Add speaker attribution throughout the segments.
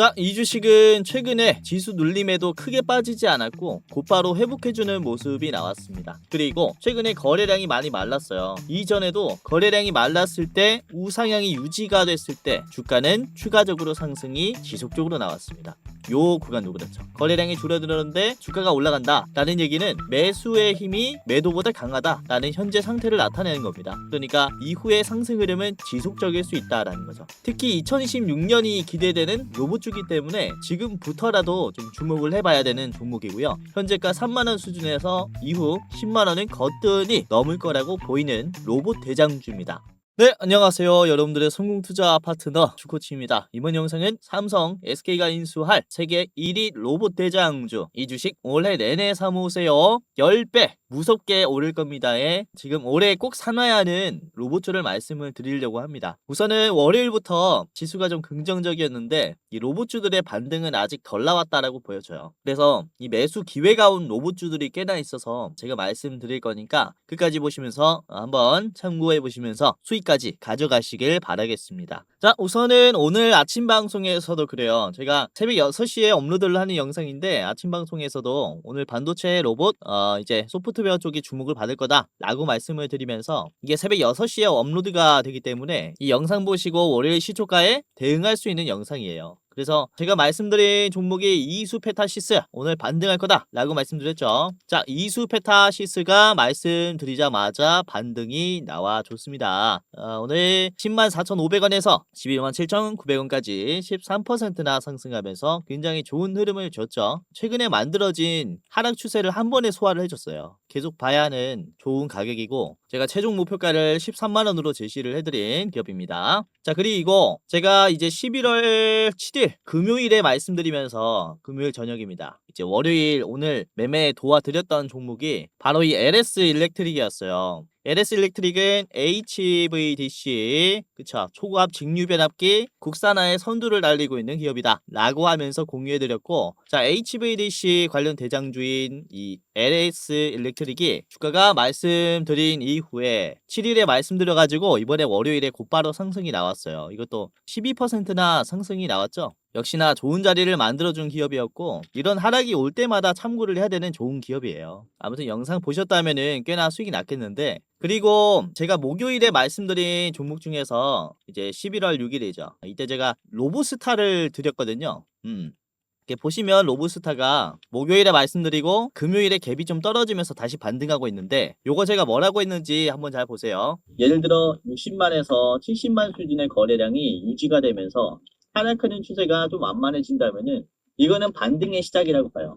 Speaker 1: 자, 이 주식은 최근에 지수 눌림에도 크게 빠지지 않았고 곧바로 회복해주는 모습이 나왔습니다. 그리고 최근에 거래량이 많이 말랐어요. 이전에도 거래량이 말랐을 때 우상향이 유지가 됐을 때 주가는 추가적으로 상승이 지속적으로 나왔습니다. 요 구간도 그렇죠. 거래량이 줄어들었는데 주가가 올라간다 라는 얘기는 매수의 힘이 매도보다 강하다 라는 현재 상태를 나타내는 겁니다. 그러니까 이후의 상승 흐름은 지속적일 수 있다라는 거죠. 특히 2026년이 기대되는 로봇주기 때문에 지금부터라도 좀 주목을 해봐야 되는 종목이고요. 현재가 3만원 수준에서 이후 10만원은 거뜬히 넘을 거라고 보이는 로봇 대장주입니다. 네, 안녕하세요. 여러분들의 성공투자 파트너 주코치입니다. 이번 영상은 삼성, SK가 인수할 세계 1위 로봇 대장주 이 주식 올해 내내 사모으세요. 10배 무섭게 오를 겁니다에 지금 올해 꼭 사놔야 하는 로봇주를 말씀을 드리려고 합니다. 우선은 월요일부터 지수가 좀 긍정적이었는데 이 로봇주들의 반등은 아직 덜 나왔다라고 보여져요. 그래서 이 매수 기회가 온 로봇주들이 꽤나 있어서 제가 말씀드릴 거니까 끝까지 보시면서 한번 참고해 보시면서 수익까지 가져가시길 바라겠습니다. 자, 우선은 오늘 아침 방송에서도 그래요. 제가 새벽 6시에 업로드를 하는 영상인데 아침 방송에서도 오늘 반도체 로봇 이제 소프트웨어 쪽이 주목을 받을 거다 라고 말씀을 드리면서 이게 새벽 6시에 업로드가 되기 때문에 이 영상 보시고 월요일 시초가에 대응할 수 있는 영상이에요. 그래서 제가 말씀드린 종목이 이수페타시스 오늘 반등할 거다 라고 말씀드렸죠. 자, 이수페타시스가 말씀드리자마자 반등이 나와줬습니다. 오늘 104,500원에서 117,900원까지 13%나 상승하면서 굉장히 좋은 흐름을 줬죠. 최근에 만들어진 하락 추세를 한 번에 소화를 해줬어요. 계속 봐야 하는 좋은 가격이고 제가 최종 목표가를 13만원으로 제시를 해드린 기업입니다. 자, 그리고 제가 이제 11월 7일 금요일에 말씀드리면서 금요일 저녁입니다. 이제 월요일 오늘 매매 도와드렸던 종목이 바로 이 LS 일렉트릭이었어요. LS 일렉트릭은 HVDC 그쵸 초고압 직류변압기 국산화의 선두를 달리고 있는 기업이다 라고 하면서 공유해드렸고, 자 HVDC 관련 대장주인 이 LS 일렉트릭이 주가가 말씀드린 이후에 7일에 말씀드려가지고 이번에 월요일에 곧바로 상승이 나왔어요. 이것도 12%나 상승이 나왔죠. 역시나 좋은 자리를 만들어준 기업이었고 이런 하락이 올 때마다 참고를 해야 되는 좋은 기업이에요. 아무튼 영상 보셨다면은 꽤나 수익이 났겠는데, 그리고 제가 목요일에 말씀드린 종목 중에서 이제 11월 6일이죠. 이때 제가 로보스타를 드렸거든요. 이렇게 보시면 로보스타가 목요일에 말씀드리고 금요일에 갭이 좀 떨어지면서 다시 반등하고 있는데 요거 제가 뭐라고 했는지 한번 잘 보세요. 예를 들어 60만에서 70만 수준의 거래량이 유지가 되면서 하락하는 추세가 좀 완만해진다면은 이거는 반등의 시작이라고 봐요.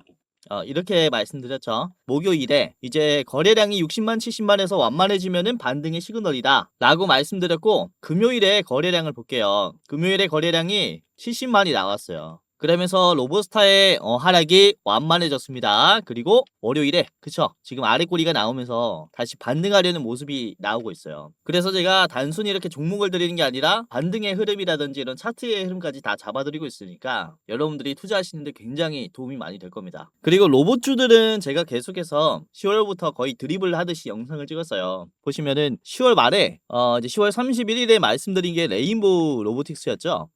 Speaker 1: 이렇게 말씀드렸죠. 목요일에 이제 거래량이 60만 70만에서 완만해지면은 반등의 시그널이다 라고 말씀드렸고, 금요일에 거래량을 볼게요. 금요일에 거래량이 70만이 나왔어요. 그러면서 로보스타의 하락이 완만해졌습니다. 그리고 월요일에 그쵸 지금 아래 꼬리가 나오면서 다시 반등하려는 모습이 나오고 있어요. 그래서 제가 단순히 이렇게 종목을 드리는 게 아니라 반등의 흐름이라든지 이런 차트의 흐름까지 다 잡아드리고 있으니까 여러분들이 투자하시는데 굉장히 도움이 많이 될 겁니다. 그리고 로봇주들은 제가 계속해서 10월부터 거의 드립을 하듯이 영상을 찍었어요. 보시면은 10월 말에 이제 10월 31일에 말씀드린 게 레인보우 로보틱스였죠.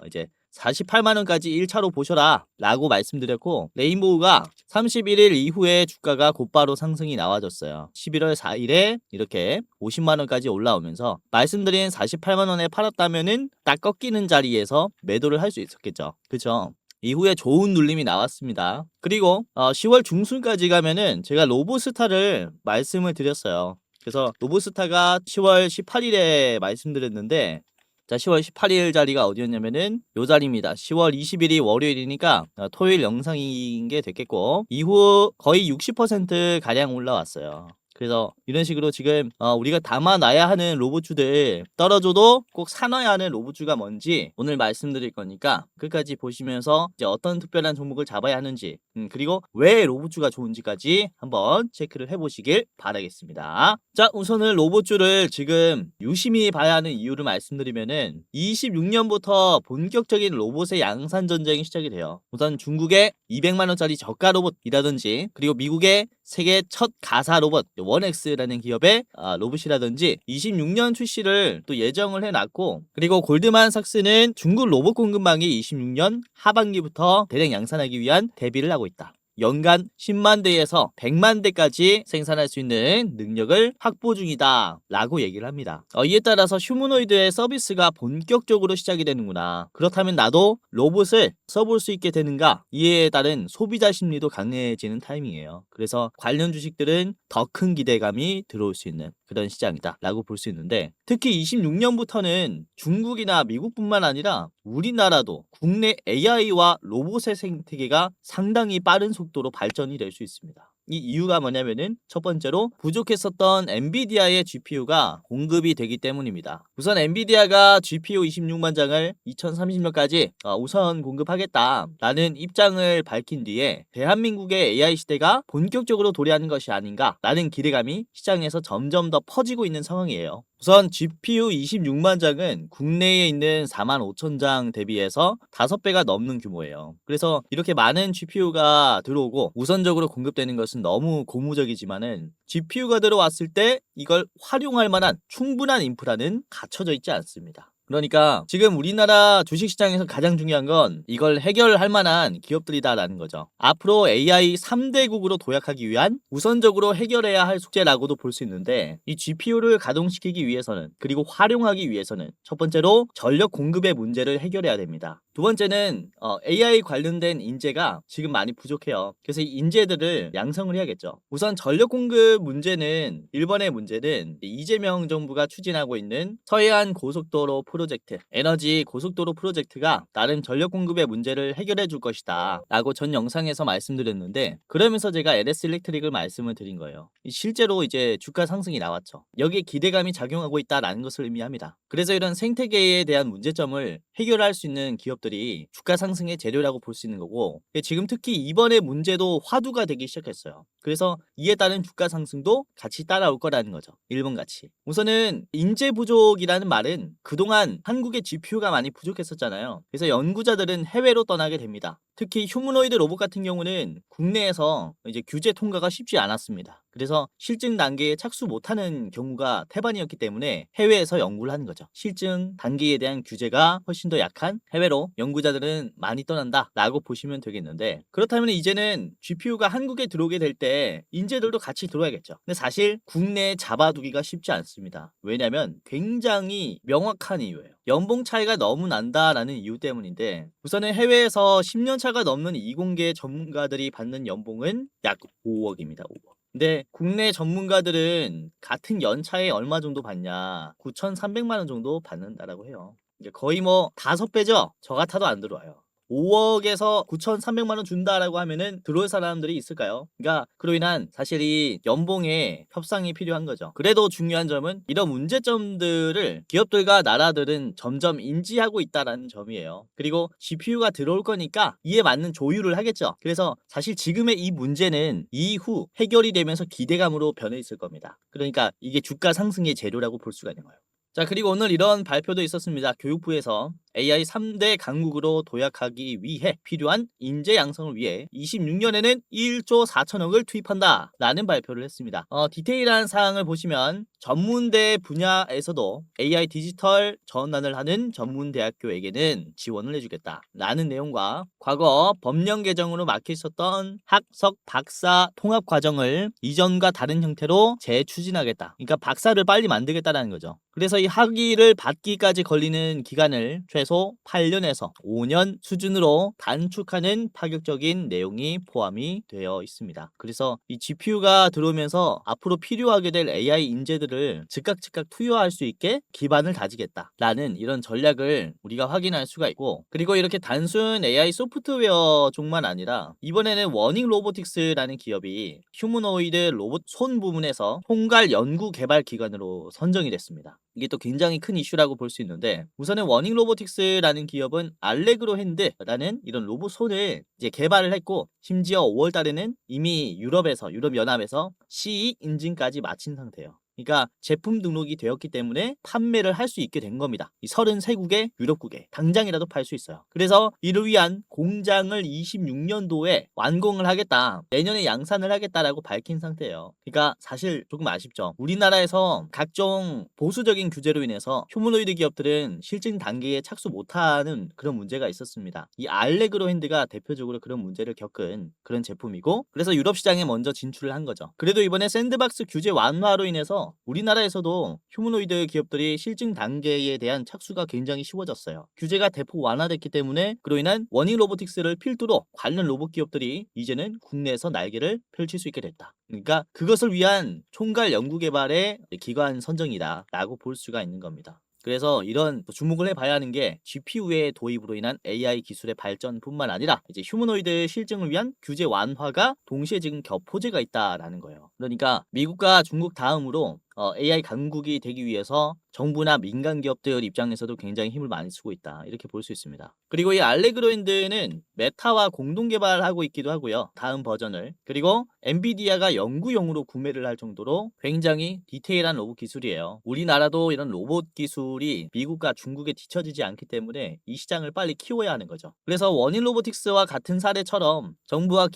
Speaker 1: 이제 48만원까지 1차로 보셔라 라고 말씀드렸고, 레인보우가 31일 이후에 주가가 곧바로 상승이 나와줬어요. 11월 4일에 이렇게 50만원까지 올라오면서 말씀드린 48만원에 팔았다면은 딱 꺾이는 자리에서 매도를 할 수 있었겠죠. 그쵸? 이후에 좋은 눌림이 나왔습니다. 그리고 10월 중순까지 가면은 제가 로보스타를 말씀을 드렸어요. 그래서 로보스타가 10월 18일에 말씀드렸는데, 자 10월 18일 자리가 어디였냐면은 요 자리입니다. 10월 20일이 월요일이니까 토요일 영상인 게 됐겠고, 이후 거의 60% 가량 올라왔어요. 그래서 이런 식으로 지금 우리가 담아놔야 하는 로봇주들, 떨어져도 꼭 사놔야 하는 로봇주가 뭔지 오늘 말씀드릴 거니까 끝까지 보시면서 이제 어떤 특별한 종목을 잡아야 하는지 그리고 왜 로봇주가 좋은지까지 한번 체크를 해보시길 바라겠습니다. 자, 우선은 로봇주를 지금 유심히 봐야 하는 이유를 말씀드리면은 26년부터 본격적인 로봇의 양산 전쟁이 시작이 돼요. 우선 중국의 200만원짜리 저가 로봇이라든지 그리고 미국의 세계 첫 가사 로봇 원엑스라는 기업의 로봇이라든지 26년 출시를 또 예정을 해놨고, 그리고 골드만삭스는 중국 로봇 공급망이 26년 하반기부터 대량 양산하기 위한 대비를 하고 있다. 연간 10만 대에서 100만 대까지 생산할 수 있는 능력을 확보 중이다 라고 얘기를 합니다. 이에 따라서 휴머노이드의 서비스가 본격적으로 시작이 되는구나, 그렇다면 나도 로봇을 써볼 수 있게 되는가, 이에 따른 소비자 심리도 강해지는 타이밍이에요. 그래서 관련 주식들은 더 큰 기대감이 들어올 수 있는 그런 시장이다 라고 볼 수 있는데, 특히 26년부터는 중국이나 미국뿐만 아니라 우리나라도 국내 AI와 로봇의 생태계가 상당히 빠른 속도로 발전이 될 수 있습니다. 이 이유가 뭐냐면은 첫 번째로 부족했었던 엔비디아의 GPU가 공급이 되기 때문입니다. 우선 엔비디아가 GPU 26만 장을 2030년까지 우선 공급하겠다라는 입장을 밝힌 뒤에 대한민국의 AI 시대가 본격적으로 도래하는 것이 아닌가라는 기대감이 시장에서 점점 더 퍼지고 있는 상황이에요. 우선 GPU 26만 장은 국내에 있는 4만 5천 장 대비해서 5배가 넘는 규모예요. 그래서 이렇게 많은 GPU가 들어오고 우선적으로 공급되는 것은 너무 고무적이지만은, GPU가 들어왔을 때 이걸 활용할 만한 충분한 인프라는 갖춰져 있지 않습니다. 그러니까 지금 우리나라 주식시장에서 가장 중요한 건 이걸 해결할 만한 기업들이다라는 거죠. 앞으로 AI 3대국으로 도약하기 위한 우선적으로 해결해야 할 숙제라고도 볼 수 있는데, 이 GPU를 가동시키기 위해서는, 그리고 활용하기 위해서는 첫 번째로 전력 공급의 문제를 해결해야 됩니다. 두 번째는 AI 관련된 인재가 지금 많이 부족해요. 그래서 이 인재들을 양성을 해야겠죠. 우선 전력 공급 문제는, 일본의 문제는 이재명 정부가 추진하고 있는 서해안 고속도로 프로젝트, 에너지 고속도로 프로젝트가 나름 전력 공급의 문제를 해결해 줄 것이다 라고 전 영상에서 말씀드렸는데, 그러면서 제가 LS 일렉트릭을 말씀을 드린 거예요. 실제로 이제 주가 상승이 나왔죠. 여기에 기대감이 작용하고 있다라는 것을 의미합니다. 그래서 이런 생태계에 대한 문제점을 해결할 수 있는 기업들이 주가 상승의 재료라고 볼 수 있는 거고, 지금 특히 이번에 문제도 화두가 되기 시작했어요. 그래서 이에 따른 주가 상승도 같이 따라올 거라는 거죠. 일본같이. 우선은 인재 부족이라는 말은 그동안 한국의 GPU가 많이 부족했었잖아요. 그래서 연구자들은 해외로 떠나게 됩니다. 특히 휴머노이드 로봇 같은 경우는 국내에서 이제 규제 통과가 쉽지 않았습니다. 그래서 실증 단계에 착수 못하는 경우가 태반이었기 때문에 해외에서 연구를 하는 거죠. 실증 단계에 대한 규제가 훨씬 더 약한 해외로 연구자들은 많이 떠난다 라고 보시면 되겠는데, 그렇다면 이제는 GPU가 한국에 들어오게 될 때 인재들도 같이 들어와야겠죠. 근데 사실 국내에 잡아두기가 쉽지 않습니다. 왜냐면 굉장히 명확한 이유예요. 연봉 차이가 너무 난다라는 이유 때문인데, 우선은 해외에서 10년 차가 넘는 이공계 전문가들이 받는 연봉은 약 5억입니다. 5억. 근데 국내 전문가들은 같은 연차에 얼마 정도 받냐, 9,300만 원 정도 받는다라고 해요. 거의 뭐 5배죠? 저 같아도 안 들어와요. 5억에서 9,300만 원 준다라고 하면은 들어올 사람들이 있을까요? 그러니까 그로 인한 사실 이 연봉에 협상이 필요한 거죠. 그래도 중요한 점은 이런 문제점들을 기업들과 나라들은 점점 인지하고 있다라는 점이에요. 그리고 GPU가 들어올 거니까 이에 맞는 조율을 하겠죠. 그래서 사실 지금의 이 문제는 이후 해결이 되면서 기대감으로 변해 있을 겁니다. 그러니까 이게 주가 상승의 재료라고 볼 수가 있는 거예요. 자, 그리고 오늘 이런 발표도 있었습니다. 교육부에서 AI 3대 강국으로 도약하기 위해 필요한 인재 양성을 위해 26년에는 1조 4천억을 투입한다 라는 발표를 했습니다. 디테일한 사항을 보시면 전문대 분야에서도 AI 디지털 전환을 하는 전문대학교에게는 지원을 해주겠다 라는 내용과, 과거 법령 개정으로 막혀 있었던 학석 박사 통합 과정을 이전과 다른 형태로 재추진하겠다. 그러니까 박사를 빨리 만들겠다라는 거죠. 그래서 이 학위를 받기까지 걸리는 기간을 최소 8년에서 5년 수준으로 단축하는 파격적인 내용이 포함이 되어 있습니다. 그래서 이 GPU가 들어오면서 앞으로 필요하게 될 AI 인재들을 즉각 투여할 수 있게 기반을 다지겠다라는 이런 전략을 우리가 확인할 수가 있고, 그리고 이렇게 단순 AI 소프트웨어 쪽만 아니라 이번에는 워닝 로보틱스라는 기업이 휴머노이드 로봇 손 부문에서 총괄 연구 개발 기관으로 선정이 됐습니다. 이게 또 굉장히 큰 이슈라고 볼 수 있는데, 우선은 워닝 로보틱스라는 기업은 알레그로 핸드라는 이런 로봇 손을 이제 개발을 했고, 심지어 5월 달에는 이미 유럽연합에서 CE 인증까지 마친 상태예요. 그러니까 제품 등록이 되었기 때문에 판매를 할 수 있게 된 겁니다. 이 33국의 유럽국에 당장이라도 팔 수 있어요. 그래서 이를 위한 공장을 26년도에 완공을 하겠다, 내년에 양산을 하겠다라고 밝힌 상태예요. 그러니까 사실 조금 아쉽죠. 우리나라에서 각종 보수적인 규제로 인해서 휴머노이드 기업들은 실증 단계에 착수 못하는 그런 문제가 있었습니다. 이 알레그로 핸드가 대표적으로 그런 문제를 겪은 그런 제품이고, 그래서 유럽 시장에 먼저 진출을 한 거죠. 그래도 이번에 샌드박스 규제 완화로 인해서 우리나라에서도 휴머노이드 기업들이 실증 단계에 대한 착수가 굉장히 쉬워졌어요. 규제가 대폭 완화됐기 때문에 그로 인한 워닝 로보틱스를 필두로 관련 로봇 기업들이 이제는 국내에서 날개를 펼칠 수 있게 됐다. 그러니까 그것을 위한 총괄 연구개발의 기관 선정이다 라고 볼 수가 있는 겁니다. 그래서 이런 주목을 해봐야 하는 게 GPU의 도입으로 인한 AI 기술의 발전뿐만 아니라 이제 휴머노이드 실증을 위한 규제 완화가 동시에 지금 겹포제가 있다라는 거예요. 그러니까 미국과 중국 다음으로 AI 강국이 되기 위해서 정부나 민간 기업들 입장에서도 굉장히 힘을 많이 쓰고 있다, 이렇게 볼 수 있습니다. 그리고 이 알레그로 핸드는 메타와 공동 개발하고 있기도 하고요, 다음 버전을. 그리고 엔비디아가 연구용으로 구매를 할 정도로 굉장히 디테일한 로봇 기술이에요. 우리나라도 이런 로봇 기술이 미국과 중국에 뒤처지지 않기 때문에 이 시장을 빨리 키워야 하는 거죠. 그래서 원인 로보틱스와 같은 사례처럼 정부와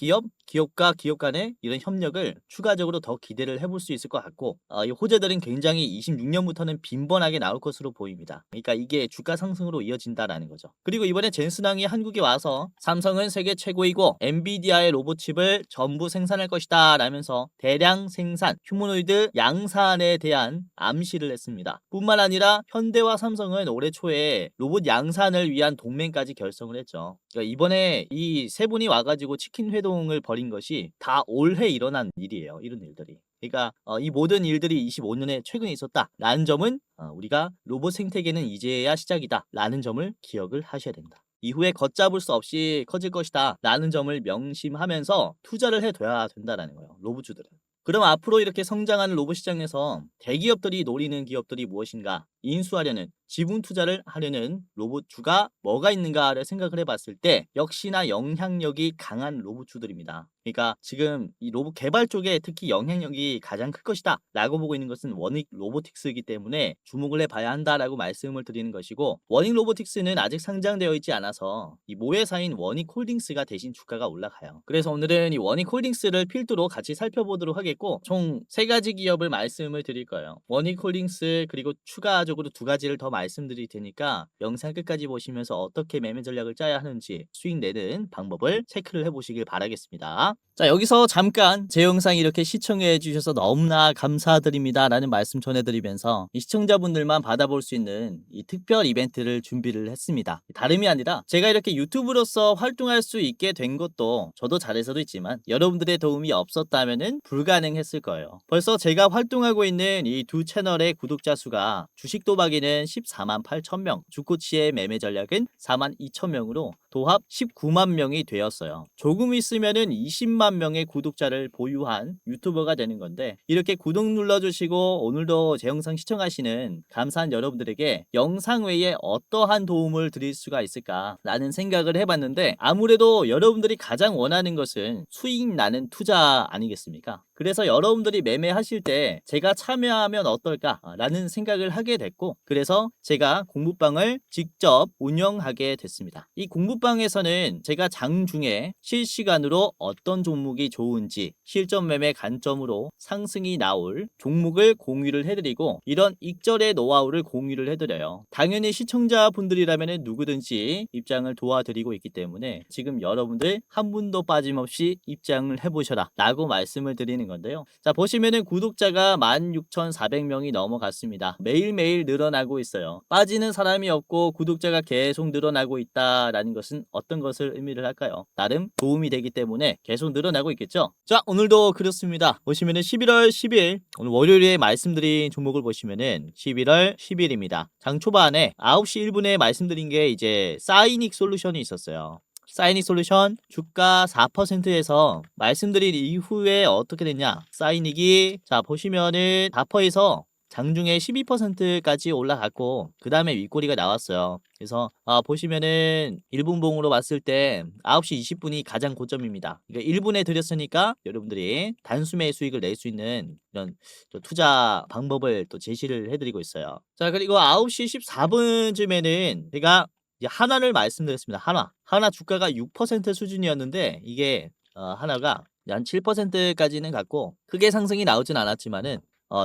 Speaker 1: 기업과 기업 간의 이런 협력을 추가적으로 더 기대를 해볼 수 있을 것 같고, 이 호재들은 굉장히 26년부터는 빈번하게 나올 것으로 보입니다. 그러니까 이게 주가 상승으로 이어진다라는 거죠. 그리고 이번에 젠슨항이 한국에 와서 삼성은 세계 최고이고 엔비디아의 로봇칩을 전부 생산할 것이다 라면서 대량 생산, 휴머노이드 양산에 대한 암시를 했습니다. 뿐만 아니라 현대와 삼성은 올해 초에 로봇 양산을 위한 동맹까지 결성을 했죠. 그러니까 이번에 이 세 분이 와가지고 치킨 회동을 벌인 것이 다 올해 일어난 일이에요. 이런 일들이. 그러니까 이 모든 일들이 25년에 최근에 있었다라는 점은 우리가 로봇 생태계는 이제야 시작이다라는 점을 기억을 하셔야 된다. 이후에 걷잡을 수 없이 커질 것이다 라는 점을 명심하면서 투자를 해둬야 된다라는 거예요, 로봇주들은. 그럼 앞으로 이렇게 성장하는 로봇 시장에서 대기업들이 노리는 기업들이 무엇인가, 인수하려는, 지분 투자를 하려는 로봇주가 뭐가 있는가를 생각을 해봤을 때 역시나 영향력이 강한 로봇주들입니다. 그러니까 지금 이 로봇 개발 쪽에 특히 영향력이 가장 클 것이다 라고 보고 있는 것은 워닉 로보틱스이기 때문에 주목을 해봐야 한다라고 말씀을 드리는 것이고, 워닉 로보틱스는 아직 상장되어 있지 않아서 이 모회사인 워닉 홀딩스가 대신 주가가 올라가요. 그래서 오늘은 이 워닉 홀딩스를 필두로 같이 살펴보도록 하겠고, 총 3가지 기업을 말씀을 드릴 거예요. 워닉 홀딩스 그리고 추가적으로 2가지를 더 말씀드릴 테니까 영상 끝까지 보시면서 어떻게 매매 전략을 짜야 하는지 수익 내는 방법을 체크를 해보시길 바라겠습니다. 자, 여기서 잠깐 제 영상 이렇게 시청해 주셔서 너무나 감사드립니다 라는 말씀 전해드리면서 이 시청자분들만 받아볼 수 있는 이 특별 이벤트를 준비를 했습니다. 다름이 아니라 제가 이렇게 유튜브로서 활동할 수 있게 된 것도 저도 잘해서도 있지만 여러분들의 도움이 없었다면 불가능했을 거예요. 벌써 제가 활동하고 있는 이 2 채널의 구독자 수가 주식 도박에는 14만 8천 명, 주코치의 매매 전략은 4만 2천 명으로 도합 19만 명이 되었어요. 조금 있으면은 20만 명의 구독자를 보유한 유튜버가 되는 건데, 이렇게 구독 눌러주시고 오늘도 제 영상 시청하시는 감사한 여러분들에게 영상 외에 어떠한 도움을 드릴 수가 있을까라는 생각을 해봤는데, 아무래도 여러분들이 가장 원하는 것은 수익 나는 투자 아니겠습니까? 그래서 여러분들이 매매하실 때 제가 참여하면 어떨까라는 생각을 하게 됐고, 그래서 제가 공부방을 직접 운영하게 됐습니다. 이 공부방에서는 제가 장중에 실시간으로 어떤 종목이 좋은지 실전 매매 관점으로 상승이 나올 종목을 공유를 해드리고, 이런 익절의 노하우를 공유를 해드려요. 당연히 시청자분들이라면 누구든지 입장을 도와드리고 있기 때문에 지금 여러분들 한 분도 빠짐없이 입장을 해보셔라 라고 말씀을 드리는 건데요. 자, 보시면은 구독자가 16,400명이 넘어갔습니다. 매일매일 늘어나고 있어요. 빠지는 사람이 없고 구독자가 계속 늘어나고 있다라는 것은 어떤 것을 의미를 할까요? 나름 도움이 되기 때문에 계속 늘어나고 있겠죠. 자, 오늘도 그렇습니다. 보시면은 11월 10일 오늘 월요일에 말씀드린 종목을 보시면은 11월 10일입니다. 장 초반에 9시 1분에 말씀드린 게 이제 사이닉 솔루션이 있었어요. 사이닉 솔루션 주가 4%에서 말씀드린 이후에 어떻게 됐냐, 사이닉이 자 보시면은 4%에서 장중에 12%까지 올라갔고 그 다음에 윗꼬리가 나왔어요. 그래서 보시면은 1분봉으로 봤을 때 9시 20분이 가장 고점입니다. 그러니까 1분에 들였으니까 여러분들이 단숨에 수익을 낼 수 있는 이런 또 투자 방법을 또 제시를 해드리고 있어요. 자, 그리고 9시 14분쯤에는 제가 이제 하나를 말씀드렸습니다. 하나 주가가 6% 수준이었는데 이게 하나가 한 7%까지는 갔고 크게 상승이 나오진 않았지만은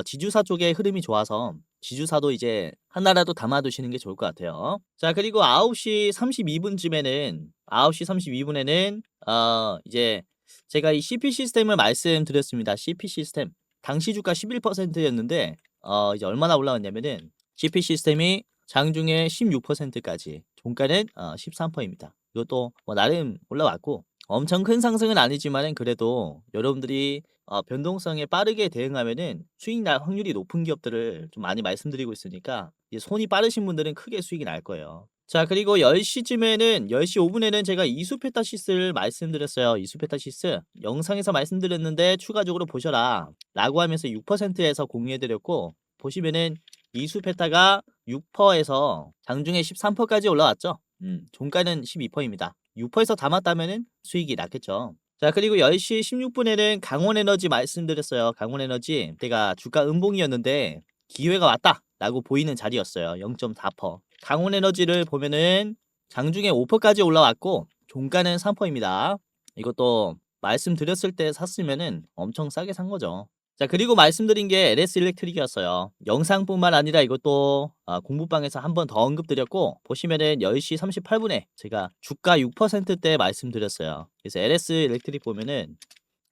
Speaker 1: 지주사 쪽의 흐름이 좋아서 지주사도 이제 하나라도 담아두시는 게 좋을 것 같아요. 자, 그리고 9시 32분쯤에는 9시 32분에는 이제 제가 이 CP 시스템을 말씀드렸습니다. CP 시스템 당시 주가 11%였는데 이제 얼마나 올라왔냐면은 CP 시스템이 장중에 16%까지 종가는 13%입니다. 이것도 뭐 나름 올라왔고 엄청 큰 상승은 아니지만은 그래도 여러분들이 변동성에 빠르게 대응하면은 수익 날 확률이 높은 기업들을 좀 많이 말씀드리고 있으니까 이제 손이 빠르신 분들은 크게 수익이 날 거예요. 자, 그리고 10시쯤에는 10시 5분에는 제가 이수페타시스를 말씀드렸어요. 이수페타시스 영상에서 말씀드렸는데 추가적으로 보셔라 라고 하면서 6%에서 공유해드렸고 보시면은 이수페타가 6%에서 장중에 13%까지 올라왔죠. 종가는 12%입니다. 6%에서 담았다면은 수익이 났겠죠. 자, 그리고 10시 16분에는 강원에너지 말씀드렸어요. 강원에너지 제가 주가 음봉이었는데 기회가 왔다 라고 보이는 자리였어요. 0.4%. 강원에너지를 보면은 장중에 5%까지 올라왔고 종가는 3%입니다. 이것도 말씀드렸을 때 샀으면은 엄청 싸게 산 거죠. 자, 그리고 말씀드린 게 LS 일렉트릭이었어요. 영상뿐만 아니라 이것도 공부방에서 한 번 더 언급드렸고 보시면은 10시 38분에 제가 주가 6%대 말씀드렸어요. 그래서 LS 일렉트릭 보면은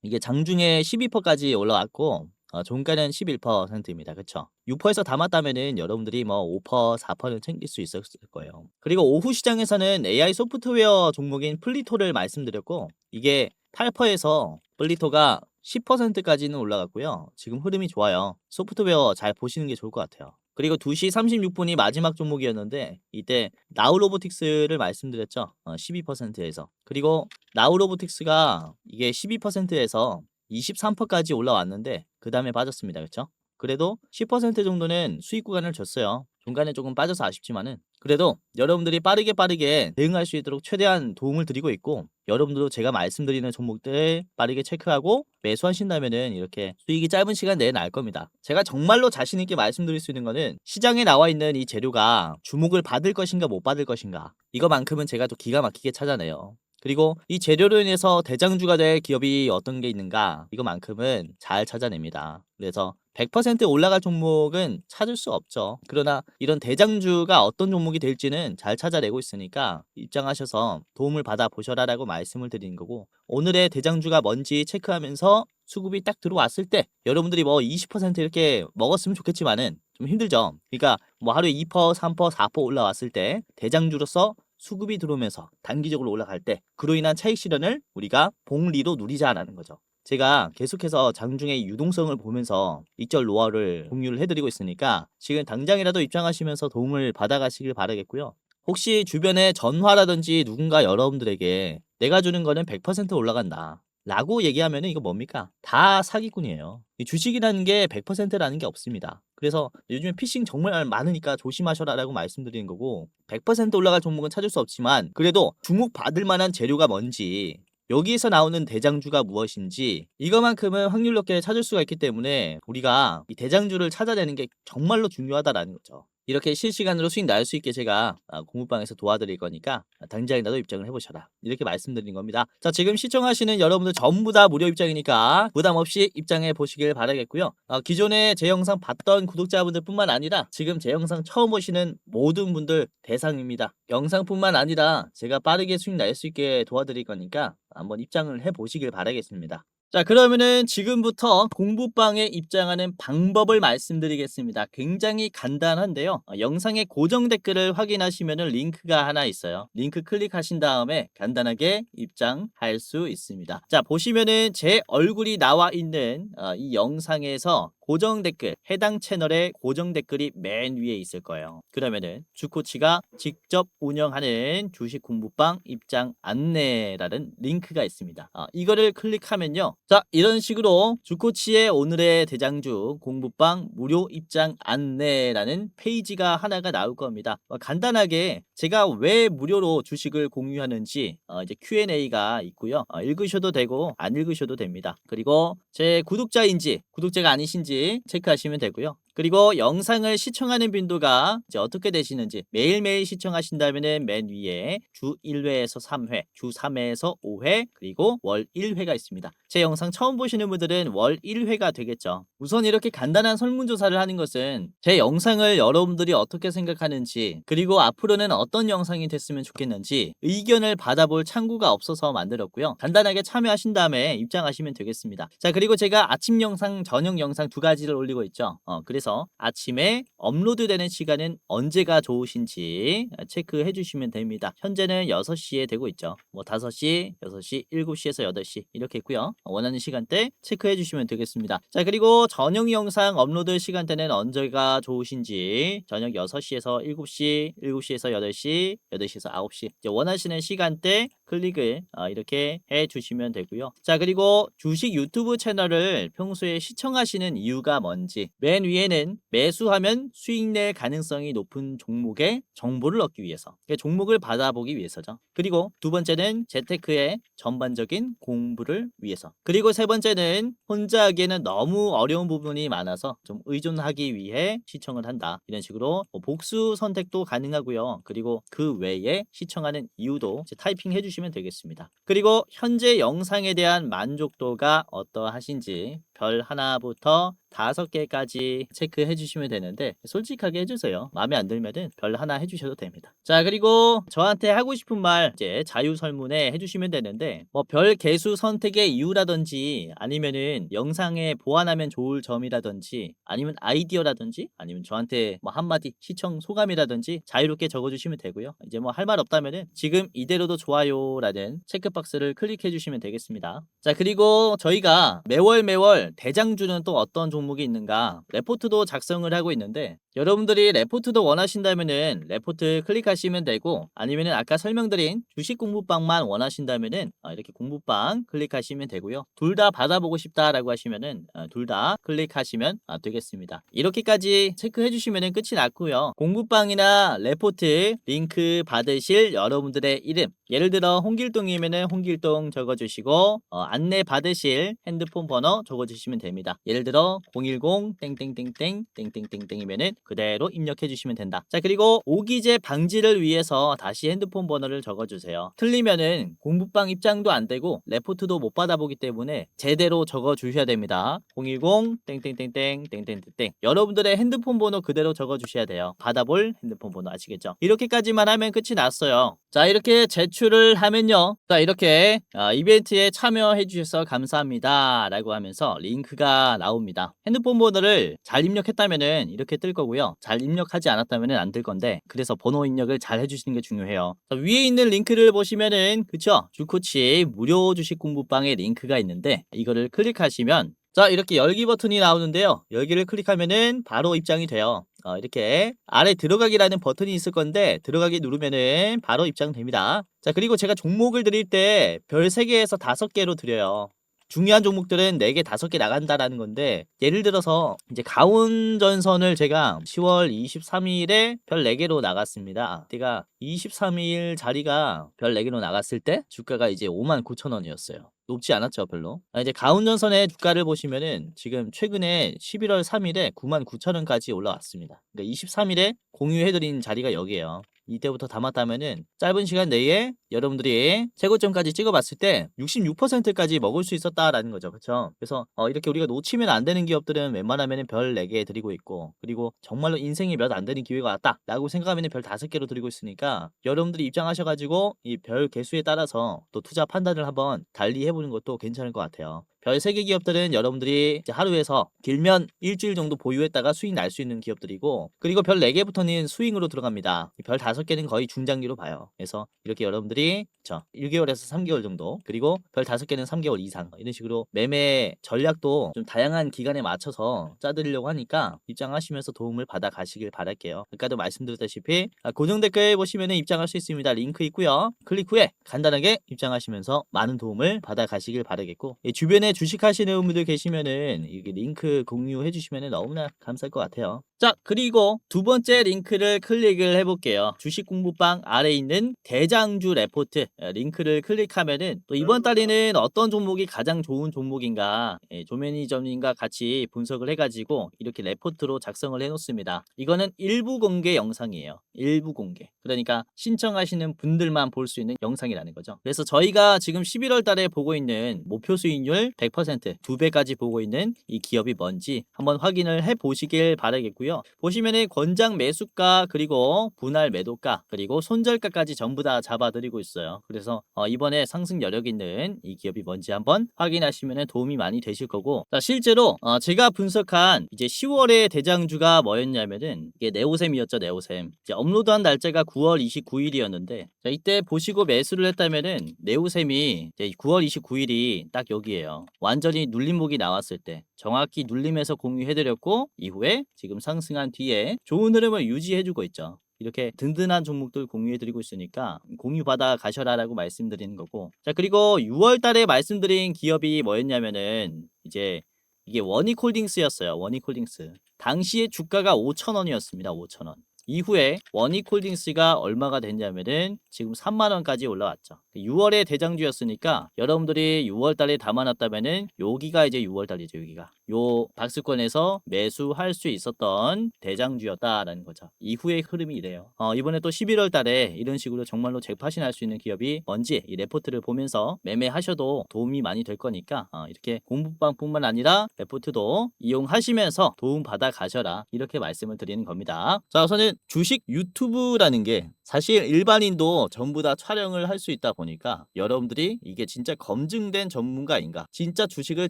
Speaker 1: 이게 장중에 12%까지 올라왔고 종가는 11%입니다. 그쵸? 6%에서 담았다면은 여러분들이 뭐 5%, 4%는 챙길 수 있었을 거예요. 그리고 오후 시장에서는 AI 소프트웨어 종목인 플리토를 말씀드렸고 이게 8%에서 플리토가 10%까지는 올라갔고요. 지금 흐름이 좋아요. 소프트웨어 잘 보시는 게 좋을 것 같아요. 그리고 2시 36분이 마지막 종목이었는데 이때 나우로보틱스를 말씀드렸죠. 12%에서. 그리고 나우로보틱스가 이게 12%에서 23%까지 올라왔는데 그 다음에 빠졌습니다. 그렇죠? 그래도 10% 정도는 수익 구간을 줬어요. 중간에 조금 빠져서 아쉽지만은 그래도 여러분들이 빠르게 대응할 수 있도록 최대한 도움을 드리고 있고 여러분들도 제가 말씀드리는 종목들 빠르게 체크하고 매수하신다면은 이렇게 수익이 짧은 시간 내에 날 겁니다. 제가 정말로 자신 있게 말씀드릴 수 있는 거는 시장에 나와 있는 이 재료가 주목을 받을 것인가 못 받을 것인가 이거만큼은 제가 또 기가 막히게 찾아내요. 그리고 이 재료로 인해서 대장주가 될 기업이 어떤 게 있는가 이거만큼은 잘 찾아냅니다. 그래서 100% 올라갈 종목은 찾을 수 없죠. 그러나 이런 대장주가 어떤 종목이 될지는 잘 찾아내고 있으니까 입장하셔서 도움을 받아 보셔라라고 말씀을 드리는 거고 오늘의 대장주가 뭔지 체크하면서 수급이 딱 들어왔을 때 여러분들이 뭐 20% 이렇게 먹었으면 좋겠지만은 좀 힘들죠. 그러니까 뭐 하루에 2%, 3%, 4% 올라왔을 때 대장주로서 수급이 들어오면서 단기적으로 올라갈 때 그로 인한 차익 실현을 우리가 복리로 누리자라는 거죠. 제가 계속해서 장중의 유동성을 보면서 익절 노하우를 공유를 해드리고 있으니까 지금 당장이라도 입장하시면서 도움을 받아가시길 바라겠고요. 혹시 주변에 전화라든지 누군가 여러분들에게 내가 주는 거는 100% 올라간다 라고 얘기하면 이거 뭡니까? 다 사기꾼이에요. 이 주식이라는 게 100%라는 게 없습니다. 그래서 요즘에 피싱 정말 많으니까 조심하셔라라고 말씀드리는 거고 100% 올라갈 종목은 찾을 수 없지만 그래도 주목받을 만한 재료가 뭔지 여기에서 나오는 대장주가 무엇인지 이거만큼은 확률 높게 찾을 수가 있기 때문에 우리가 이 대장주를 찾아내는 게 정말로 중요하다라는 거죠. 이렇게 실시간으로 수익 날 수 있게 제가 공부방에서 도와드릴 거니까 당장이라도 입장을 해보셔라 이렇게 말씀드린 겁니다. 자, 지금 시청하시는 여러분들 전부 다 무료 입장이니까 부담 없이 입장해 보시길 바라겠고요. 기존에 제 영상 봤던 구독자분들 뿐만 아니라 지금 제 영상 처음 보시는 모든 분들 대상입니다. 영상뿐만 아니라 제가 빠르게 수익 날 수 있게 도와드릴 거니까 한번 입장을 해 보시길 바라겠습니다. 자, 그러면은 지금부터 공부방에 입장하는 방법을 말씀드리겠습니다. 굉장히 간단한데요. 영상의 고정 댓글을 확인하시면은 링크가 하나 있어요. 링크 클릭하신 다음에 간단하게 입장할 수 있습니다. 자, 보시면은 제 얼굴이 나와 있는 이 영상에서 고정 댓글, 해당 채널의 고정 댓글이 맨 위에 있을 거예요. 그러면은 주코치가 직접 운영하는 주식 공부방 입장 안내라는 링크가 있습니다. 이거를 클릭하면요. 자, 이런 식으로 주코치의 오늘의 대장주 공부방 무료 입장 안내라는 페이지가 하나가 나올 겁니다. 간단하게 제가 왜 무료로 주식을 공유하는지 이제 Q&A가 있고요. 읽으셔도 되고 안 읽으셔도 됩니다. 그리고 제 구독자인지 구독자가 아니신지 체크하시면 되고요. 그리고 영상을 시청하는 빈도가 이제 어떻게 되시는지 매일매일 시청하신다면은 맨 위에 주 1회에서 3회, 주 3회에서 5회, 그리고 월 1회가 있습니다. 제 영상 처음 보시는 분들은 월 1회가 되겠죠. 우선 이렇게 간단한 설문조사를 하는 것은 제 영상을 여러분들이 어떻게 생각하는지, 그리고 앞으로는 어떤 영상이 됐으면 좋겠는지 의견을 받아볼 창구가 없어서 만들었고요. 간단하게 참여하신 다음에 입장하시면 되겠습니다. 자, 그리고 제가 아침 영상, 저녁 영상 두 가지를 올리고 있죠. 그래서 아침에 업로드되는 시간은 언제가 좋으신지 체크해 주시면 됩니다. 현재는 6시에 되고 있죠. 뭐 5시, 6시, 7시에서 8시 이렇게 있고요. 원하는 시간대 체크해 주시면 되겠습니다. 자, 그리고 저녁 영상 업로드 시간대는 언제가 좋으신지 저녁 6시에서 7시, 7시에서 8시, 8시에서 9시 이제 원하시는 시간대 클릭을 이렇게 해 주시면 되고요. 자, 그리고 주식 유튜브 채널을 평소에 시청하시는 이유가 뭔지 맨 위에는 매수하면 수익 낼 가능성이 높은 종목의 정보를 얻기 위해서, 종목을 받아보기 위해서죠. 그리고 두 번째는 재테크의 전반적인 공부를 위해서, 그리고 세 번째는 혼자 하기에는 너무 어려운 부분이 많아서 좀 의존하기 위해 시청을 한다. 이런 식으로 복수 선택도 가능하고요. 그리고 그 외에 시청하는 이유도 타이핑 해주시면 되겠습니다. 그리고 현재 영상에 대한 만족도가 어떠하신지 별 하나부터 5개까지 체크해 주시면 되는데 솔직하게 해주세요. 마음에 안 들면은 별 하나 해주셔도 됩니다. 자, 그리고 저한테 하고 싶은 말 이제 자유 설문에 해주시면 되는데 뭐 별 개수 선택의 이유라든지 아니면은 영상에 보완하면 좋을 점이라든지 아니면 아이디어라든지 아니면 저한테 뭐 한마디 시청 소감이라든지 자유롭게 적어주시면 되고요. 이제 뭐 할 말 없다면은 지금 이대로도 좋아요라는 체크박스를 클릭해 주시면 되겠습니다. 자, 그리고 저희가 매월 대장주는 또 어떤 종목이 있는가 레포트도 작성을 하고 있는데 여러분들이 레포트도 원하신다면은 레포트 클릭하시면 되고 아니면은 아까 설명드린 주식 공부방만 원하신다면은 이렇게 공부방 클릭하시면 되고요. 둘 다 받아보고 싶다라고 하시면은 둘 다 클릭하시면 되겠습니다. 이렇게까지 체크해 주시면은 끝이 났고요. 공부방이나 레포트 링크 받으실 여러분들의 이름, 예를 들어 홍길동이면은 홍길동 적어주시고 안내 받으실 핸드폰 번호 적어주시면 됩니다. 예를 들어 010 땡땡땡땡 땡땡땡땡이면은 그대로 입력해 주시면 된다. 자, 그리고 오기재 방지를 위해서 다시 핸드폰 번호를 적어주세요. 틀리면은 공부방 입장도 안 되고 레포트도 못 받아보기 때문에 제대로 적어주셔야 됩니다. 010 땡땡땡땡 땡땡땡땡 여러분들의 핸드폰 번호 그대로 적어주셔야 돼요. 받아볼 핸드폰 번호 아시겠죠? 이렇게까지만 하면 끝이 났어요. 자, 이렇게 제출을 하면요. 자, 이렇게 이벤트에 참여해 주셔서 감사합니다 라고 하면서 링크가 나옵니다. 핸드폰 번호를 잘 입력했다면은 이렇게 뜰 거고요. 잘 입력하지 않았다면은 안 뜰 건데 그래서 번호 입력을 잘 해주시는 게 중요해요. 자, 위에 있는 링크를 보시면은 그쵸? 주코치 무료 주식 공부방의 링크가 있는데 이거를 클릭하시면 자, 이렇게 열기 버튼이 나오는데요. 열기를 클릭하면은 바로 입장이 돼요. 이렇게 아래 들어가기라는 버튼이 있을 건데 들어가기 누르면은 바로 입장됩니다. 자, 그리고 제가 종목을 드릴 때 별 3개에서 5개로 드려요. 중요한 종목들은 4개, 5개 나간다라는 건데 예를 들어서 이제 가온전선을 제가 10월 23일에 별 4개로 나갔습니다. 제가 23일 자리가 별 4개로 나갔을 때 주가가 이제 59,000원이었어요. 높지 않았죠, 별로. 이제 가온전선의 주가를 보시면은 지금 최근에 11월 3일에 99,000원까지 올라왔습니다. 그러니까 23일에 공유해드린 자리가 여기에요. 이때부터 담았다면은 짧은 시간 내에 여러분들이 최고점까지 찍어봤을 때 66%까지 먹을 수 있었다라는 거죠. 그렇죠? 그래서 이렇게 우리가 놓치면 안 되는 기업들은 웬만하면 별 4개 드리고 있고 그리고 정말로 인생에 몇 안 되는 기회가 왔다 라고 생각하면 별 5개로 드리고 있으니까 여러분들이 입장하셔가지고 이 별 개수에 따라서 또 투자 판단을 한번 달리 해보는 것도 괜찮을 것 같아요. 별 3개 기업들은 여러분들이 이제 하루에서 길면 일주일 정도 보유했다가 수익 날 수 있는 기업들이고, 그리고 별 4개부터는 스윙으로 들어갑니다. 별 5개는 거의 중장기로 봐요. 그래서 이렇게 여러분들이 1개월에서 3개월 정도, 그리고 별 5개는 3개월 이상, 이런 식으로 매매 전략도 좀 다양한 기간에 맞춰서 짜드리려고 하니까 입장하시면서 도움을 받아 가시길 바랄게요. 아까도 말씀드렸다시피 고정 댓글 보시면 입장할 수 있습니다. 링크 있고요. 클릭 후에 간단하게 입장하시면서 많은 도움을 받아 가시길 바라겠고, 주변에 주식하시는 분들 계시면은 이렇게 링크 공유해 주시면 너무나 감사할 것 같아요. 자, 그리고 두 번째 링크를 클릭을 해볼게요. 주식 공부방 아래에 있는 대장주 레포트 링크를 클릭하면은 또 이번 달에는 어떤 종목이 가장 좋은 종목인가, 조매니저님과 같이 분석을 해가지고 이렇게 레포트로 작성을 해놓습니다. 이거는 일부 공개 영상이에요. 일부 공개. 그러니까 신청하시는 분들만 볼 수 있는 영상이라는 거죠. 그래서 저희가 지금 11월 달에 보고 있는 목표 수익률 100%, 2배까지 보고 있는 이 기업이 뭔지 한번 확인을 해 보시길 바라겠고요. 보시면은 권장 매수가, 그리고 분할 매도가, 그리고 손절가까지 전부 다 잡아드리고 있어요. 그래서 이번에 상승 여력 있는 이 기업이 뭔지 한번 확인하시면 도움이 많이 되실 거고, 자, 실제로 제가 분석한 이제 10월의 대장주가 뭐였냐면은 이게 네오셈이었죠. 네오셈. 이제 업로드한 날짜가 9월 29일이었는데, 자, 이때 보시고 매수를 했다면은 네오셈이 이제 9월 29일이 딱 여기에요. 완전히 눌림목이 나왔을 때 정확히 눌림에서 공유해드렸고, 이후에 지금 상승한 뒤에 좋은 흐름을 유지해주고 있죠. 이렇게 든든한 종목들 공유해드리고 있으니까 공유받아 가셔라라고 말씀드리는 거고, 자, 그리고 6월 달에 말씀드린 기업이 뭐였냐면은 이제 이게 원익홀딩스였어요. 원익홀딩스. 당시에 주가가 5,000원이었습니다. 5,000원. 이후에 원익홀딩스가 얼마가 됐냐면은 지금 3만원까지 올라왔죠. 6월에 대장주였으니까 여러분들이 6월 달에 담아놨다면은 여기가 이제 6월 달이죠. 여기가 요 박스권에서 매수할 수 있었던 대장주였다라는 거죠. 이후의 흐름이 이래요. 이번에 또 11월 달에 이런 식으로 정말로 잭팟이 날 수 있는 기업이 뭔지 이 레포트를 보면서 매매하셔도 도움이 많이 될 거니까 이렇게 공부방뿐만 아니라 레포트도 이용하시면서 도움 받아 가셔라, 이렇게 말씀을 드리는 겁니다. 자, 우선은 주식 유튜브라는 게 사실 일반인도 전부 다 촬영을 할 수 있다 보니까 여러분들이 이게 진짜 검증된 전문가인가, 진짜 주식을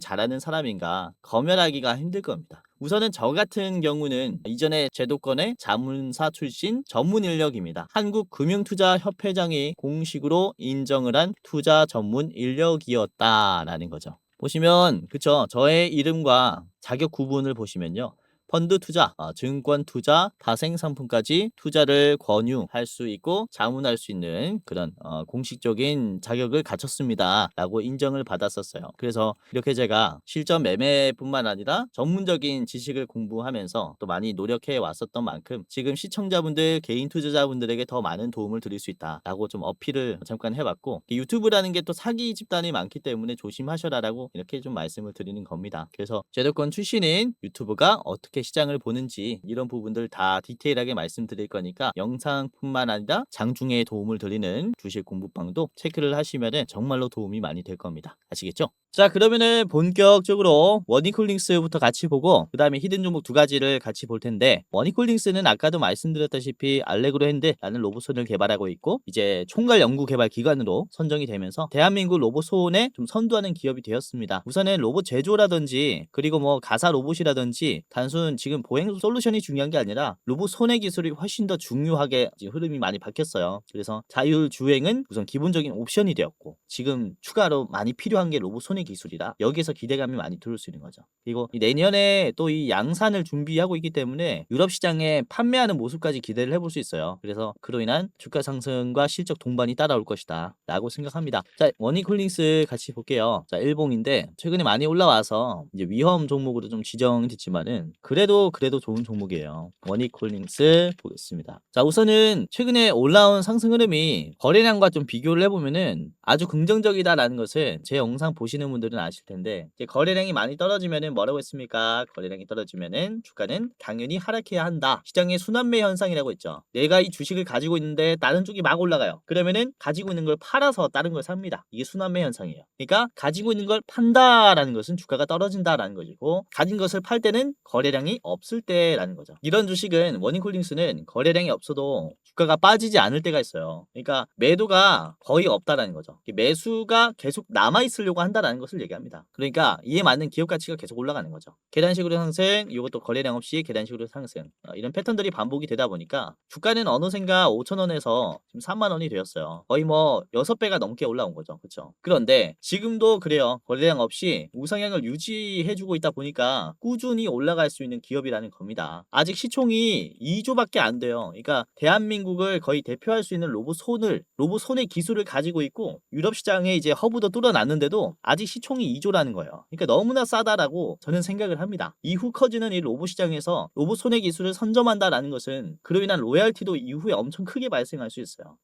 Speaker 1: 잘하는 사람인가 검열하기가 힘들 겁니다. 우선은 저 같은 경우는 이전에 제도권의 자문사 출신 전문 인력입니다. 한국금융투자협회장이 공식으로 인정을 한 투자 전문 인력이었다라는 거죠. 보시면 그쵸, 저의 이름과 자격 구분을 보시면요, 펀드 투자, 증권 투자, 파생 상품까지 투자를 권유할 수 있고 자문할 수 있는 그런 공식적인 자격을 갖췄습니다 라고 인정을 받았었어요. 그래서 이렇게 제가 실전 매매뿐만 아니라 전문적인 지식을 공부하면서 또 많이 노력해 왔었던 만큼 지금 시청자분들, 개인 투자자분들에게 더 많은 도움을 드릴 수 있다 라고 좀 어필을 잠깐 해봤고, 유튜브라는 게 또 사기 집단이 많기 때문에 조심하셔라 라고 이렇게 좀 말씀을 드리는 겁니다. 그래서 제도권 출신인 유튜브가 어떻게 시장을 보는지 이런 부분들 다 디테일하게 말씀드릴 거니까 영상뿐만 아니라 장중에 도움을 드리는 주식 공부방도 체크를 하시면은 정말로 도움이 많이 될 겁니다. 아시겠죠? 자, 그러면은 본격적으로 원익홀딩스부터 같이 보고 그 다음에 히든 종목 2가지를 같이 볼 텐데, 원익홀딩스는 아까도 말씀드렸다시피 알레그로 핸드라는 로봇손을 개발하고 있고 이제 총괄 연구 개발 기관으로 선정이 되면서 대한민국 로봇손에 좀 선두하는 기업이 되었습니다. 우선은 로봇 제조라든지 그리고 뭐 가사 로봇이라든지 단순 지금 보행 솔루션이 중요한 게 아니라 로봇 손해 기술이 훨씬 더 중요하게 지금 흐름이 많이 바뀌었어요. 그래서 자율 주행은 우선 기본적인 옵션이 되었고 지금 추가로 많이 필요한 게 로봇 손해 기술이라 여기에서 기대감이 많이 들을 수 있는 거죠. 그리고 내년에 또 이 양산을 준비하고 있기 때문에 유럽 시장에 판매하는 모습까지 기대를 해볼 수 있어요. 그래서 그로 인한 주가 상승과 실적 동반이 따라올 것이다 라고 생각합니다. 자, 원익홀딩스 같이 볼게요. 자, 일봉인데 최근에 많이 올라와서 이제 위험 종목으로 좀 지정됐지만은 그래도 좋은 종목이에요. 원익홀딩스 보겠습니다. 자, 우선은 최근에 올라온 상승 흐름이 거래량과 좀 비교를 해보면은 아주 긍정적이다라는 것을 제 영상 보시는 분들은 아실 텐데, 이제 거래량이 많이 떨어지면은 뭐라고 했습니까? 거래량이 떨어지면은 주가는 당연히 하락해야 한다. 시장의 순환매 현상이라고 했죠. 내가 이 주식을 가지고 있는데 다른 쪽이 막 올라가요. 그러면은 가지고 있는 걸 팔아서 다른 걸 삽니다. 이게 순환매 현상이에요. 그러니까 가지고 있는 걸 판다라는 것은 주가가 떨어진다라는 것이고, 가진 것을 팔 때는 거래량이 거래량이 없을 때라는 거죠. 이런 주식은 워닝콜딩스는 거래량이 없어도 주가가 빠지지 않을 때가 있어요. 그러니까 매도가 거의 없다라는 거죠. 매수가 계속 남아있으려고 한다는 것을 얘기합니다. 그러니까 이에 맞는 기업 가치가 계속 올라가는 거죠. 계단식으로 상승, 이것도 거래량 없이 계단식으로 상승, 이런 패턴들이 반복이 되다 보니까 주가는 어느샌가 5,000원에서 지금 3만원이 되었어요. 거의 뭐 6배가 넘게 올라온 거죠. 그렇죠? 그런데 지금도 그래요. 거래량 없이 우상향을 유지해주고 있다 보니까 꾸준히 올라갈 수 있는 기업이라는 겁니다. 아직 시총이 2조밖에 안 돼요. 그러니까 대한민국을 거의 대표할 수 있는 로봇손의 기술을 가지고 있고 유럽 시장에 이제 허브도 뚫어놨는데도 아직 시총이 2조라는 거예요. 그러니까 너무나 싸다라고 저는 생각을 합니다. 이후 커지는 이 로봇 시장에서 로봇손의 기술을 선점한다라는 것은 그로 인한 로얄티도 이후에 엄청 크게 발생할 수 있어요.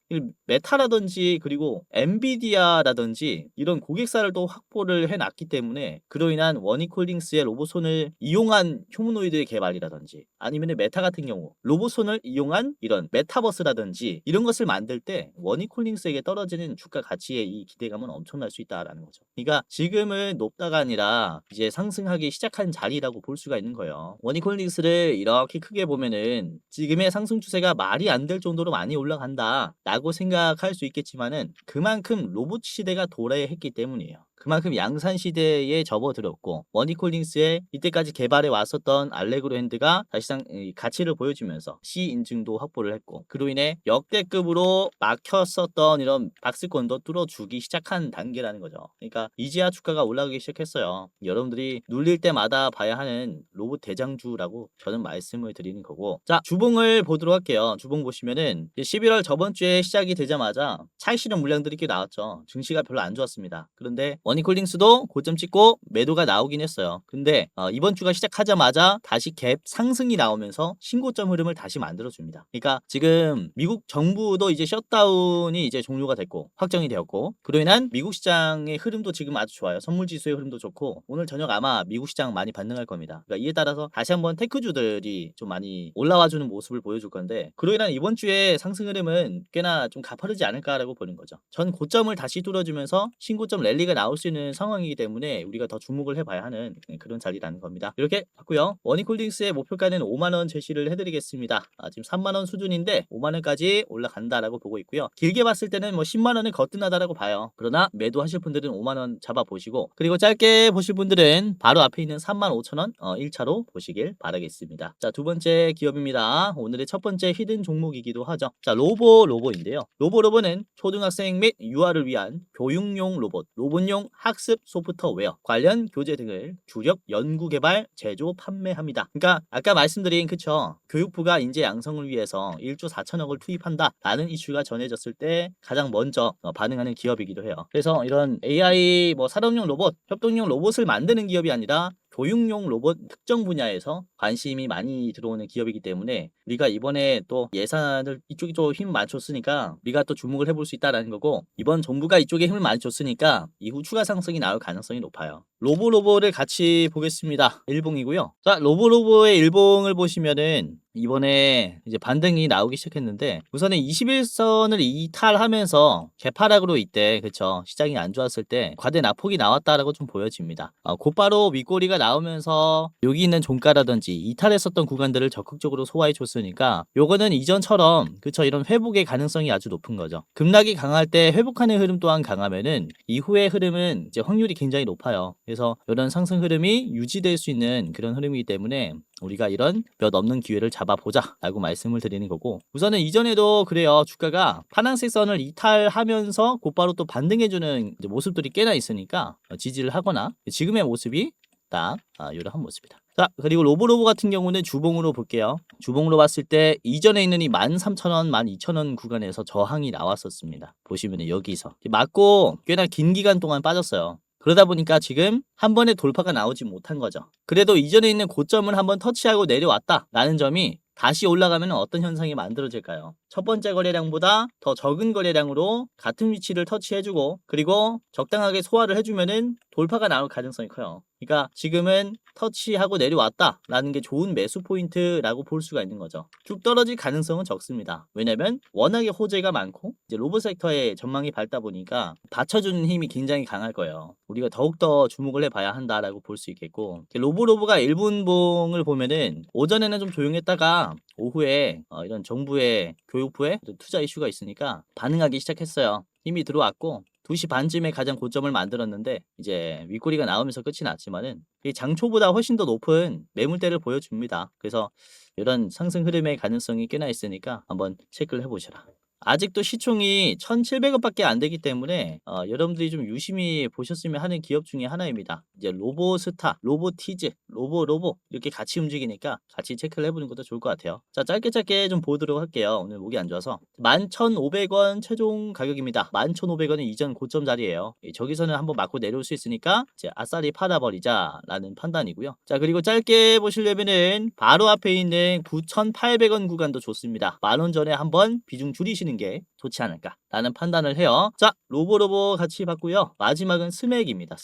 Speaker 1: 메타라든지 그리고 엔비디아라든지 이런 고객사를 또 확보를 해놨기 때문에 그로 인한 워닝콜딩스의 로봇손을 이용한 휴머노이드의 개발이라든지 아니면 메타 같은 경우 로봇손을 이용한 이런 메타버스라든지 이런 것을 만들 때 워닝콜딩스에게 떨어지는 주가 가치의 이 기대감은 엄청날 수 있다라는 거죠. 그러니까 지금은 높다가 아니라 이제 상승하기 시작한 자리라고 볼 수가 있는 거예요. 워닝콜딩스를 이렇게 크게 보면은 지금의 상승 추세가 말이 안 될 정도로 많이 올라간다 라고 생각할 수 있겠지만은 그만큼 로봇 시대가 도래했기 때문이에요. 그만큼 양산 시대에 접어들었고 워닝콜딩스의 이때까지 개발해 왔었던 알레그로 핸드가 사실상 가치를 보여주면서 C 인증도 확보를 했고 그로 인해 역대급으로 막혔었던 이런 박스권도 뚫어주기 시작한 단계라는 거죠. 그러니까 이제야 주가가 올라가기 시작했어요. 여러분들이 눌릴 때마다 봐야 하는 로봇 대장주라고 저는 말씀을 드리는 거고, 자 주봉을 보도록 할게요. 주봉 보시면은 11월 저번 주에 시작이 되자마자 차익실현 물량들이 꽤 나왔죠. 증시가 별로 안 좋았습니다. 그런데 워닝콜딩스도 고점 찍고 매도가 나오긴 했어요. 근데 이번 주가 시작하자마자 다시 갭 상승이 나오면서 신고점 흐름을 다시 만들어줍니다. 그러니까 지금 미국 정부도 이제 셧다운이 이제 종료가 됐고 확정이 되었고 그로 인한 미국 시장의 흐름도 지금 아주 좋아요. 선물지수의 흐름도 좋고 오늘 저녁 아마 미국 시장 많이 반등할 겁니다. 그러니까 이에 따라서 다시 한번 테크주들이 좀 많이 올라와주는 모습을 보여줄 건데 그로 인한 이번 주의 상승 흐름은 꽤나 좀 가파르지 않을까라고 보는 거죠. 전 고점을 다시 뚫어주면서 신고점 랠리가 나올 수 있는 상황이기 때문에 우리가 더 주목을 해봐야 하는 그런 자리라는 겁니다. 이렇게 봤고요. 워닝콜딩스의 목표가는 5만원 제시를 해드리겠습니다. 지금 3만원 수준인데 5만원까지 올라간다라고 보고 있고요. 길게 봤을 때는 뭐 10만원은 거뜬하다라고 봐요. 그러나 매도하실 분들은 5만원 잡아보시고 그리고 짧게 보실 분들은 바로 앞에 있는 35,000원 1차로 보시길 바라겠습니다. 자, 두 번째 기업입니다. 오늘의 첫 번째 히든 종목이기도 하죠. 자, 로보인데요. 로보는 초등학생 및 유아를 위한 교육용 로봇용 학습 소프트웨어, 관련 교재 등을 주력 연구 개발, 제조, 판매합니다. 그러니까 아까 말씀드린 그쵸? 교육부가 인재 양성을 위해서 1조 4천억을 투입한다 라는 이슈가 전해졌을 때 가장 먼저 반응하는 기업이기도 해요. 그래서 이런 AI 산업용 로봇, 협동용 로봇을 만드는 기업이 아니라 교육용 로봇 특정 분야에서 관심이 많이 들어오는 기업이기 때문에 우리가 이번에 또 예산을 이쪽에 좀 힘을 많이 줬으니까 우리가 또 주목을 해볼 수 있다는 거고 이번 정부가 이쪽에 힘을 많이 줬으니까 이후 추가 상승이 나올 가능성이 높아요. 로보를 같이 보겠습니다. 일봉이고요. 자, 로보의 일봉을 보시면은 이번에 이제 반등이 나오기 시작했는데 우선은 21선을 이탈하면서 개파락으로 이때 그쵸 시장이 안 좋았을 때 과대 낙폭이 나왔다라고 좀 보여집니다. 곧바로 윗꼬리가 나오면서 여기 있는 종가라든지 이탈했었던 구간들을 적극적으로 소화해 줬으니까 요거는 이전처럼 그쵸 이런 회복의 가능성이 아주 높은 거죠. 급락이 강할 때 회복하는 흐름 또한 강하면은 이후의 흐름은 이제 확률이 굉장히 높아요. 그래서 이런 상승 흐름이 유지될 수 있는 그런 흐름이기 때문에 우리가 이런 몇 없는 기회를 잡아보자 라고 말씀을 드리는 거고 우선은 이전에도 그래요. 주가가 파란색 선을 이탈하면서 곧바로 또 반등해주는 모습들이 꽤나 있으니까 지지를 하거나 지금의 모습이 딱 이러한 모습이다. 자, 그리고 로보 같은 경우는 주봉으로 볼게요. 주봉으로 봤을 때 이전에 있는 이 13,000원, 12,000원 구간에서 저항이 나왔었습니다. 보시면 여기서 맞고 꽤나 긴 기간 동안 빠졌어요. 그러다 보니까 지금 한 번에 돌파가 나오지 못한 거죠. 그래도 이전에 있는 고점을 한번 터치하고 내려왔다라는 점이 다시 올라가면 어떤 현상이 만들어질까요? 첫 번째 거래량보다 더 적은 거래량으로 같은 위치를 터치해주고 그리고 적당하게 소화를 해주면은 돌파가 나올 가능성이 커요. 그러니까 지금은 터치하고 내려왔다 라는 게 좋은 매수 포인트라고 볼 수가 있는 거죠. 쭉 떨어질 가능성은 적습니다. 왜냐면 워낙에 호재가 많고 이제 로봇 섹터의 전망이 밝다 보니까 받쳐주는 힘이 굉장히 강할 거예요. 우리가 더욱더 주목을 해봐야 한다라고 볼 수 있겠고, 로보로보가 1분봉을 보면은 오전에는 좀 조용했다가 오후에 이런 정부의 교육부의 투자 이슈가 있으니까 반응하기 시작했어요. 힘이 들어왔고 2시 반쯤에 가장 고점을 만들었는데 이제 윗꼬리가 나오면서 끝이 났지만은 이 장초보다 훨씬 더 높은 매물대를 보여줍니다. 그래서 이런 상승 흐름의 가능성이 꽤나 있으니까 한번 체크를 해보시라. 아직도 시총이 1,700원밖에 안 되기 때문에 여러분들이 좀 유심히 보셨으면 하는 기업 중에 하나입니다. 이제 로보스타, 로보티즈, 로보로보 이렇게 같이 움직이니까 같이 체크를 해보는 것도 좋을 것 같아요. 자, 짧게 좀 보도록 할게요. 오늘 목이 안 좋아서 11,500원 최종 가격입니다. 11,500원은 이전 고점 자리예요. 저기서는 한번 맞고 내려올 수 있으니까 이제 아싸리 팔아버리자 라는 판단이고요. 자, 그리고 짧게 보시려면은 바로 앞에 있는 9,800원 구간도 좋습니다. 10,000원 전에 한번 비중 줄이시는 게 좋지 않을까 라는 판단을 해요. 자, 로보로보 같이 봤고요. 마지막은 스맥입니다.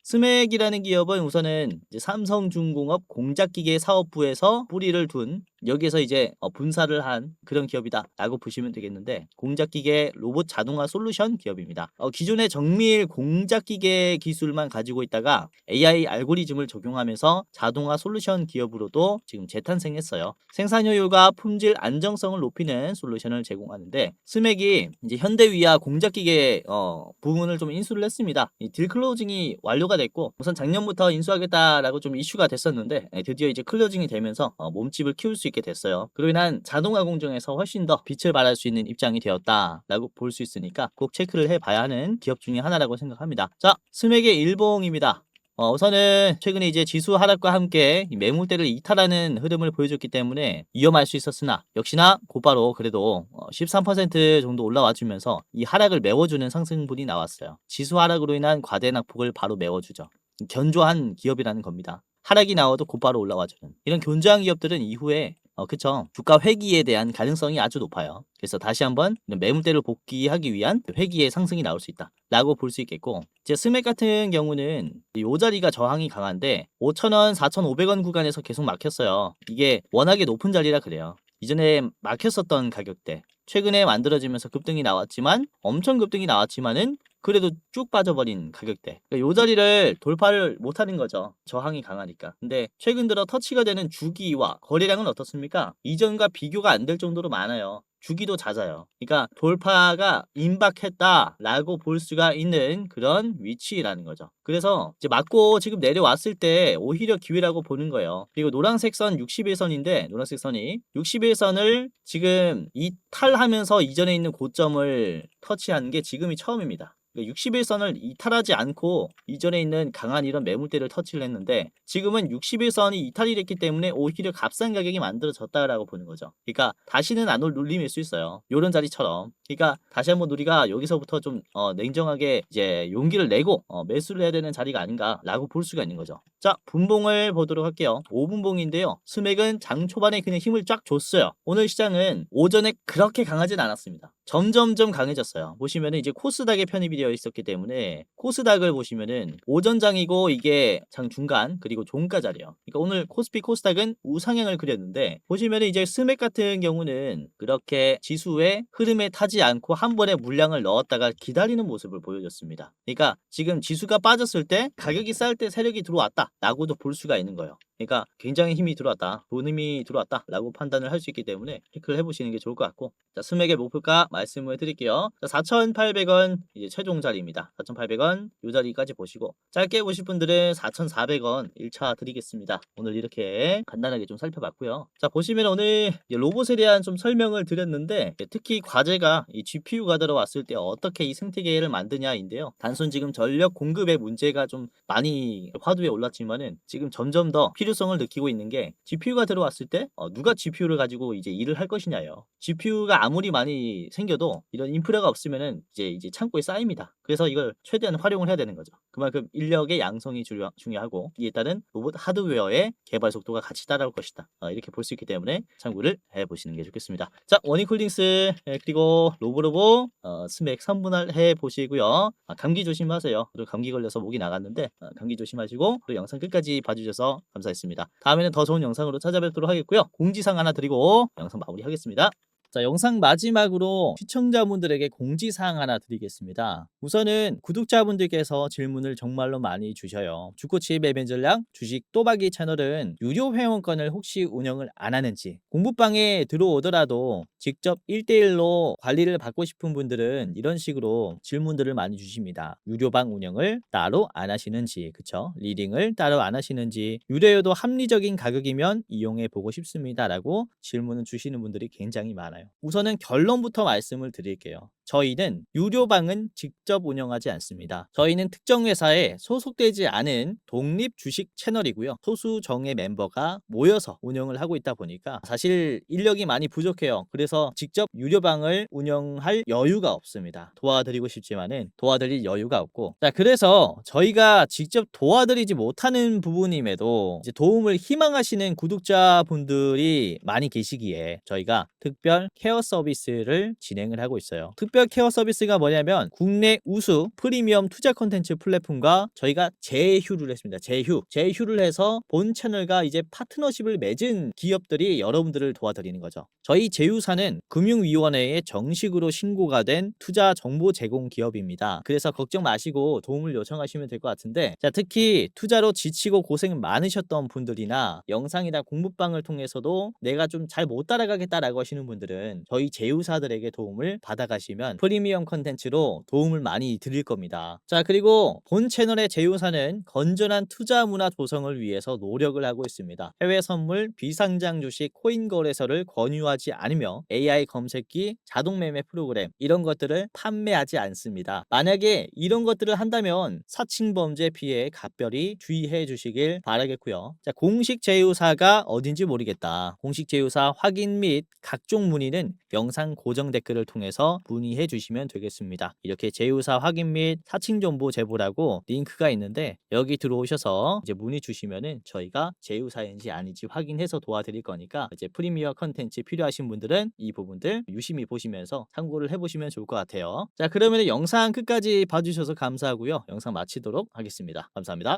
Speaker 1: 스맥이라는 기업은 우선은 이제 삼성중공업 공작기계 사업부에서 뿌리를 둔, 여기에서 이제 분사를 한 그런 기업이다라고 보시면 되겠는데, 공작기계 로봇 자동화 솔루션 기업입니다. 기존의 정밀 공작기계 기술만 가지고 있다가 AI 알고리즘을 적용하면서 자동화 솔루션 기업으로도 지금 재탄생했어요. 생산 효율과 품질 안정성을 높이는 솔루션을 제공하는데, 스맥이 이제 현대위아 공작기계 부문을 좀 인수를 했습니다. 이 딜 클로징이 완료가 됐고, 우선 작년부터 인수하겠다라고 좀 이슈가 됐었는데 드디어 이제 클로징이 되면서 몸집을 키울 수 있게 됐어요. 그로 인한 자동화 공정에서 훨씬 더 빛을 발할 수 있는 입장이 되었다라고 볼 수 있으니까 꼭 체크를 해봐야 하는 기업 중에 하나라고 생각합니다. 자, 스맥의 일봉입니다. 우선은 최근에 이제 지수 하락과 함께 매물대를 이탈하는 흐름을 보여줬기 때문에 위험할 수 있었으나 역시나 곧바로 그래도 13% 정도 올라와 주면서 이 하락을 메워주는 상승분이 나왔어요. 지수 하락으로 인한 과대 낙폭을 바로 메워주죠. 견조한 기업이라는 겁니다. 하락이 나와도 곧바로 올라와주는 이런 견조한 기업들은 이후에 그쵸, 주가 회귀에 대한 가능성이 아주 높아요. 그래서 다시 한번 이런 매물대를 복귀하기 위한 회귀의 상승이 나올 수 있다 라고 볼 수 있겠고, 이제 스맥 같은 경우는 이 자리가 저항이 강한데 5,000원, 4,500원 구간에서 계속 막혔어요. 이게 워낙에 높은 자리라 그래요. 이전에 막혔었던 가격대, 최근에 만들어지면서 급등이 나왔지만, 엄청 급등이 나왔지만은 그래도 쭉 빠져버린 가격대, 그러니까 요 자리를 돌파를 못하는 거죠. 저항이 강하니까. 근데 최근 들어 터치가 되는 주기와 거래량은 어떻습니까? 이전과 비교가 안 될 정도로 많아요. 주기도 잦아요. 그러니까 돌파가 임박했다라고 볼 수가 있는 그런 위치라는 거죠. 그래서 이제 맞고 지금 내려왔을 때 오히려 기회라고 보는 거예요. 그리고 노란색 선 61선인데, 노란색 선이 61선을 지금 이탈하면서 이전에 있는 고점을 터치하는 게 지금이 처음입니다. 61선을 이탈하지 않고 이전에 있는 강한 이런 매물대를 터치를 했는데, 지금은 61선이 이탈이 됐기 때문에 오히려 값싼 가격이 만들어졌다라고 보는 거죠. 그러니까 다시는 안 올 눌림일 수 있어요. 요런 자리처럼. 그러니까 다시 한번 우리가 여기서부터 좀 냉정하게 이제 용기를 내고 매수를 해야 되는 자리가 아닌가라고 볼 수가 있는 거죠. 자, 분봉을 보도록 할게요. 5분봉인데요. 스맥은 장 초반에 그냥 힘을 쫙 줬어요. 오늘 시장은 오전에 그렇게 강하진 않았습니다. 점점점 강해졌어요. 보시면은 이제 코스닥에 편입이 되어 있었기 때문에, 코스닥을 보시면은 오전장이고 이게 장 중간 그리고 종가 자리예요. 그러니까 오늘 코스피 코스닥은 우상향을 그렸는데, 보시면은 이제 스맥 같은 경우는 그렇게 지수의 흐름에 타지 않고 한 번에 물량을 넣었다가 기다리는 모습을 보여줬습니다. 그러니까 지금 지수가 빠졌을 때 가격이 쌀 때 세력이 들어왔다 라고도 볼 수가 있는 거예요. 그러니까 굉장히 힘이 들어왔다, 돈 힘이 들어왔다 라고 판단을 할 수 있기 때문에 체크를 해보시는 게 좋을 것 같고, 자, 스맥의 목표가 말씀을 드릴게요. 자, 4,800원 이제 최종 자리입니다. 4,800원 요 자리까지 보시고, 짧게 보실 분들은 4,400원 1차 드리겠습니다. 오늘 이렇게 간단하게 좀 살펴봤고요. 자, 보시면 오늘 로봇에 대한 좀 설명을 드렸는데, 특히 과제가 이 GPU가 들어왔을 때 어떻게 이 생태계를 만드냐인데요. 단순 지금 전력 공급의 문제가 좀 많이 화두에 올랐지 있지만은 지금 점점 더 필요성을 느끼고 있는 게 GPU가 들어왔을 때 누가 GPU를 가지고 이제 일을 할 것이냐예요. GPU가 아무리 많이 생겨도 이런 인프라가 없으면은 이제 창고에 쌓입니다. 그래서 이걸 최대한 활용을 해야 되는 거죠. 그만큼 인력의 양성이 중요하고 이에 따른 로봇 하드웨어의 개발 속도가 같이 따라올 것이다. 이렇게 볼 수 있기 때문에 참고를 해보시는 게 좋겠습니다. 자, 워닝콜딩스 그리고 로보로보 스맥 선분할 해보시고요. 감기 조심하세요. 그리고 감기 걸려서 목이 나갔는데 감기 조심하시고 또 영상 끝까지 봐주셔서 감사했습니다. 다음에는 더 좋은 영상으로 찾아뵙도록 하겠고요. 공지사항 하나 드리고 영상 마무리하겠습니다. 자, 영상 마지막으로 시청자분들에게 공지사항 하나 드리겠습니다. 우선은 구독자분들께서 질문을 정말로 많이 주셔요. 주코치 매매 전략 주식 또박이 채널은 유료 회원권을 혹시 운영을 안 하는지, 공부방에 들어오더라도 직접 1대1로 관리를 받고 싶은 분들은 이런 식으로 질문들을 많이 주십니다. 유료방 운영을 따로 안 하시는지, 그쵸? 리딩을 따로 안 하시는지, 유료여도 합리적인 가격이면 이용해 보고 싶습니다 라고 질문을 주시는 분들이 굉장히 많아요. 우선은 결론부터 말씀을 드릴게요. 저희는 유료방은 직접 운영하지 않습니다. 저희는 특정 회사에 소속되지 않은 독립 주식 채널이고요. 소수 정예 멤버가 모여서 운영을 하고 있다 보니까 사실 인력이 많이 부족해요. 그래서 직접 유료방을 운영할 여유가 없습니다. 도와드리고 싶지만은 도와드릴 여유가 없고, 자, 그래서 저희가 직접 도와드리지 못하는 부분임에도 이제 도움을 희망하시는 구독자분들이 많이 계시기에 저희가 특별 케어 서비스를 진행을 하고 있어요. 특별 케어 서비스가 뭐냐면 국내 우수 프리미엄 투자 콘텐츠 플랫폼과 저희가 제휴를 했습니다. 제휴를 해서 본 채널과 이제 파트너십을 맺은 기업들이 여러분들을 도와드리는 거죠. 저희 제휴사는 금융위원회에 정식으로 신고가 된 투자 정보 제공 기업입니다. 그래서 걱정 마시고 도움을 요청하시면 될 것 같은데, 자, 특히 투자로 지치고 고생 많으셨던 분들이나 영상이나 공부방을 통해서도 내가 좀 잘 못 따라가겠다라고 하시는 분들은 저희 제휴사들에게 도움을 받아가시면 프리미엄 컨텐츠로 도움을 많이 드릴 겁니다. 자, 그리고 본 채널의 제휴사는 건전한 투자 문화 조성을 위해서 노력을 하고 있습니다. 해외 선물, 비상장 주식, 코인 거래소를 권유하지 않으며 AI 검색기, 자동 매매 프로그램 이런 것들을 판매하지 않습니다. 만약에 이런 것들을 한다면 사칭 범죄 피해에 각별히 주의해 주시길 바라겠고요. 자, 공식 제휴사가 어딘지 모르겠다. 공식 제휴사 확인 및 각종 문의는 영상 고정 댓글을 통해서 문의해 주시면 되겠습니다. 이렇게 제휴사 확인 및 사칭 정보 제보라고 링크가 있는데 여기 들어오셔서 이제 문의 주시면은 저희가 제휴사인지 아닌지 확인해서 도와드릴 거니까 이제 프리미어 컨텐츠 필요하신 분들은 이 부분들 유심히 보시면서 참고를 해보시면 좋을 것 같아요. 자, 그러면 영상 끝까지 봐주셔서 감사하고요. 영상 마치도록 하겠습니다. 감사합니다.